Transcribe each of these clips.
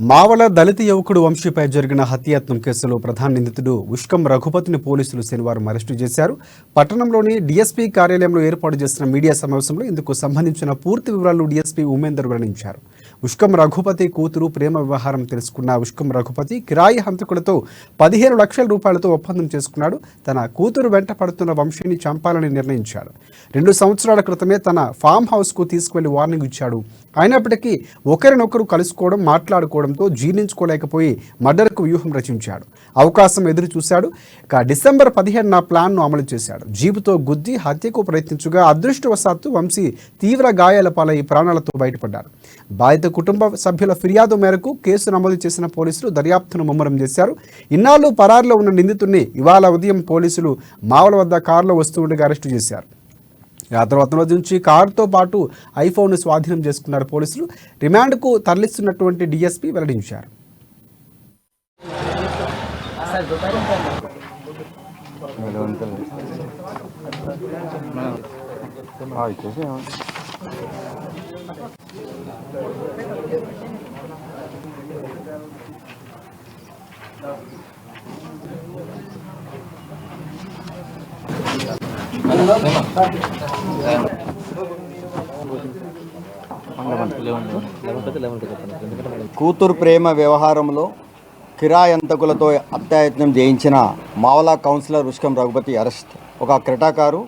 మావల దళిత యువకుడు వంశీపై జరిగిన హత్యాయత్నం కేసులో ప్రధాన నిందితుడు ఉష్కం రఘుపతిని పోలీసులు శనివారం అరెస్టు చేశారు. పట్టణంలోని డీఎస్పీ కార్యాలయంలో ఏర్పాటు చేసిన మీడియా సమావేశంలో ఇందుకు సంబంధించిన పూర్తి వివరాలు డీఎస్పీ ఉమేందర్ వెల్లడించారు. ఉష్కం రఘుపతి కూతురు ప్రేమ వ్యవహారం తెలుసుకున్న ఉష్కం రఘుపతి కిరాయి హంతకులతో 15 లక్షల రూపాయలతో ఒప్పందం చేసుకున్నాడు. తన కూతురు వెంట పడుతున్న వంశీని చంపాలని నిర్ణయించాడు. 2 సంవత్సరాల క్రితమే తన ఫామ్ హౌస్కు తీసుకువెళ్లి వార్నింగ్ ఇచ్చాడు. అయినప్పటికీ ఒకరినొకరు కలుసుకోవడం మాట్లాడుకోవడంతో జీర్ణించుకోలేకపోయి మర్డర్కు వ్యూహం రచించాడు. అవకాశం ఎదురు చూశాడు. ఇక డిసెంబర్ 15న ప్లాన్ను అమలు చేశాడు. జీపుతో గుద్ది హత్యకు ప్రయత్నించగా అదృష్టవశాత్తు వంశీ తీవ్ర గాయాల పాలై ప్రాణాలతో బయటపడ్డారు. బాధిత కుటుంబ సభ్యుల ఫిర్యాదు మేరకు కేసు నమోదు చేసిన పోలీసులు దర్యాప్తును ముమ్మరం చేశారు. ఇన్నాళ్లు పరారులో ఉన్న నిందితుడిని ఇవాళ ఉదయం పోలీసులు మావల వద్ద కారులో వస్తుండగా అరెస్టు చేశారు. ఆ తర్వాత రోజు నుంచి కారుతో పాటు ఐఫోన్ను స్వాధీనం చేసుకున్నారు పోలీసులు. రిమాండ్కు తరలిస్తున్నటువంటి డీఎస్పీ వెల్లడించారు. కూతురు ప్రేమ వ్యవహారంలో కిరాయంతకులతో అత్యాయత్నం చేయించిన మావలా కౌన్సిలర్ ఉష్కం రఘుపతి అరెస్ట్. ఒక క్రెటా కారు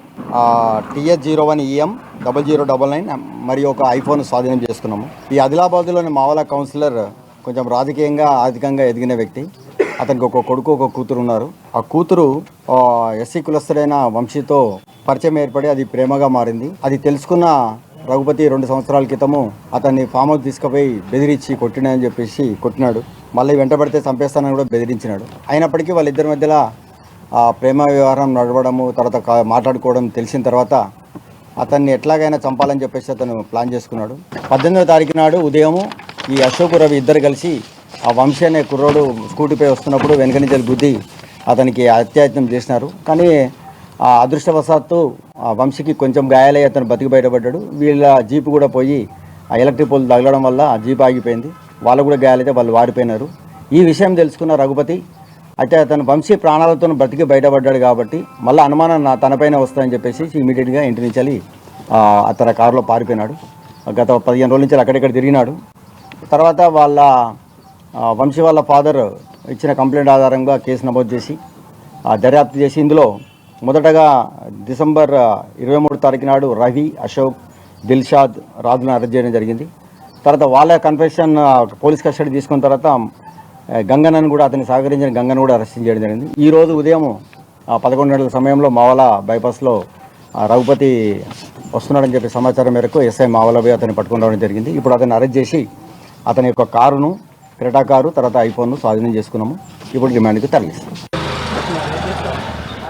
TS01 EM 0099 మరియు ఒక ఐఫోన్ స్వాధీనం చేసుకున్నాము. ఈ ఆదిలాబాద్లోని మావలా కౌన్సిలర్ కొంచెం రాజకీయంగా ఆర్థికంగా ఎదిగిన వ్యక్తి. అతనికి ఒక కొడుకు ఒక కూతురు ఉన్నారు. ఆ కూతురు ఎస్సీ కులస్తుడైన వంశీతో పరిచయం ఏర్పడి అది ప్రేమగా మారింది. అది తెలుసుకున్న రఘుపతి 2 సంవత్సరాల క్రితము అతన్ని ఫామ్ హౌస్ తీసుకుపోయి బెదిరించి కొట్టినాయని చెప్పేసి కొట్టినాడు. మళ్ళీ వెంటబడితే చంపేస్తానని కూడా బెదిరించినాడు. అయినప్పటికీ వాళ్ళిద్దరి మధ్యలో ప్రేమ వ్యవహారం నడవడము, తర్వాత మాట్లాడుకోవడం తెలిసిన తర్వాత అతన్ని ఎట్లాగైనా చంపాలని చెప్పేసి అతను ప్లాన్ చేసుకున్నాడు. 18వ తారీఖు నాడు ఉదయము ఈ అశోక్ రవి ఇద్దరు కలిసి ఆ వంశీ అనే కుర్రోడు స్కూటీపై వస్తున్నప్పుడు వెనక నుంచి గుద్ది అతనికి అత్యాయత్నం చేసినారు. కానీ ఆ అదృష్టవశాత్తు ఆ వంశీకి కొంచెం గాయాలయ్యి అతను బతికి బయటపడ్డాడు. వీళ్ళ జీపు కూడా పోయి ఆ ఎలక్ట్రిక్ పోల్ తగలడం వల్ల ఆ జీప్ ఆగిపోయింది. వాళ్ళు కూడా గాయాలైతే వాళ్ళు వాడిపోయినారు. ఈ విషయం తెలుసుకున్న రఘుపతి అయితే అతను వంశీ ప్రాణాలతో బతికి బయటపడ్డాడు కాబట్టి మళ్ళీ అనుమానం తనపైన వస్తుందని చెప్పేసి ఇమీడియట్గా ఇంటి నుంచి అతను కారులో పారిపోయినాడు. గత 15 రోజుల నుంచి అక్కడెక్కడ తిరిగినాడు. తర్వాత వాళ్ళ వంశీ వాళ్ళ ఫాదర్ ఇచ్చిన కంప్లైంట్ ఆధారంగా కేసు నమోదు చేసి దర్యాప్తు చేసి ఇందులో మొదటగా డిసెంబర్ 23 తారీఖు నాడు రవి, అశోక్, దిల్షాద్, రాజులను అరెస్ట్ చేయడం జరిగింది. తర్వాత వాళ్ళ కన్ఫెషన్ పోలీస్ కస్టడీ తీసుకున్న తర్వాత గంగన్నను కూడా అతన్ని సహకరించిన గంగను కూడా అరెస్ట్ చేయడం జరిగింది. ఈరోజు ఉదయం 11 గంటల సమయంలో మావల బైపాస్లో రఘుపతి వస్తున్నాడని చెప్పి సమాచారం మేరకు ఎస్ఐ మావలపై అతన్ని పట్టుకుని రావడం జరిగింది. ఇప్పుడు అతన్ని అరెస్ట్ చేసి అతని యొక్క కారును క్రెటా కారు తర్వాత ఐఫోన్ను స్వాధీనం చేసుకున్నాము. ఇప్పుడు రిమాండ్కి తరలిస్తాం.